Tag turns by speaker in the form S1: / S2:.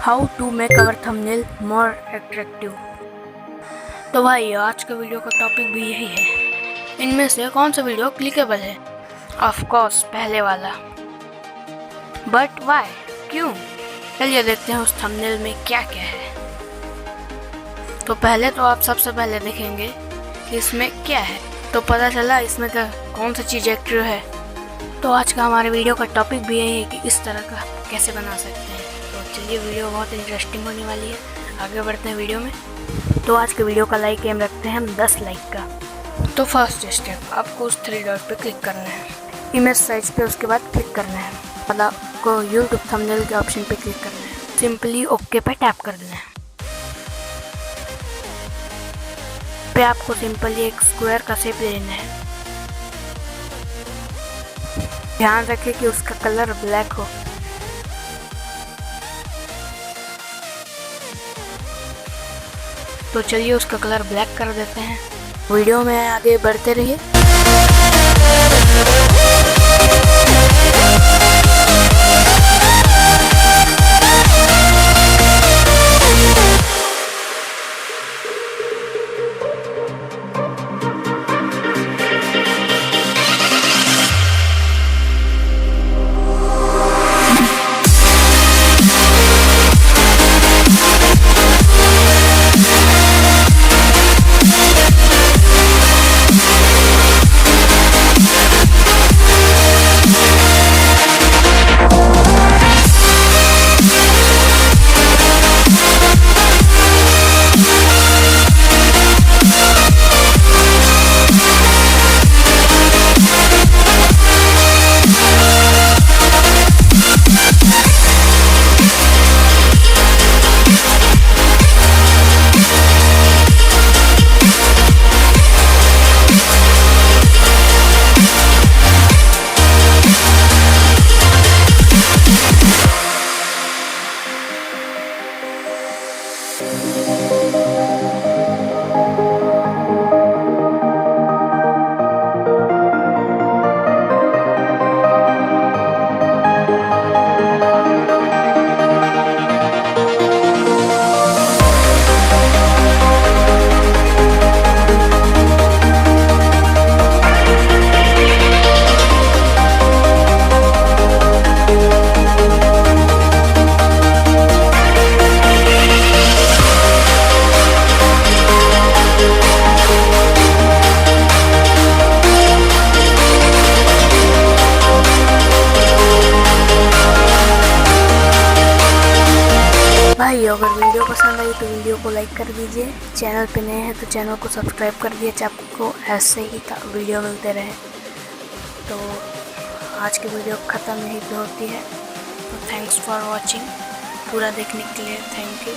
S1: How to make our thumbnail more attractive. तो भाई आज के वीडियो का टॉपिक भी यही है। इनमें से कौन सा वीडियो क्लिकेबल है? ऑफ कोर्स पहले वाला। बट वाई, क्यों? चलिए देखते हैं उस थंबनेल में क्या क्या है। तो पहले तो आप सबसे पहले देखेंगे कि इसमें क्या है, तो पता चला इसमें का कौन सा चीज़ एक्टिव है। तो आज का हमारे वीडियो का टॉपिक भी यही है कि इस तरह का कैसे बना सकते हैं। तो चलिए वीडियो बहुत इंटरेस्टिंग होने वाली है, आगे बढ़ते हैं वीडियो में। तो आज के वीडियो का लाइक एम रखते हैं हम 10 लाइक का। तो फर्स्ट स्टेप, आपको उस 3 डॉट पे क्लिक करना है, इमेज साइज पे, उसके बाद क्लिक करना है, मतलब आपको यूट्यूब थंबनेल के ऑप्शन पे क्लिक करना है, सिंपली ओके पे टैप कर देना है। पे आपको सिंपली एक स्क्वायर का शेप ले लेना है। ध्यान रखें कि उसका कलर ब्लैक हो। तो चलिए उसका कलर ब्लैक कर देते हैं। वीडियो में आगे बढ़ते रहिए। भाई अगर वीडियो पसंद आई तो वीडियो को लाइक कर दीजिए। चैनल पे नए हैं तो चैनल को सब्सक्राइब कर दिए, आपको ऐसे ही वीडियो मिलते रहे। तो आज की वीडियो ख़त्म यहीं पे होती है। तो थैंक्स फॉर वॉचिंग, पूरा देखने के लिए थैंक यू।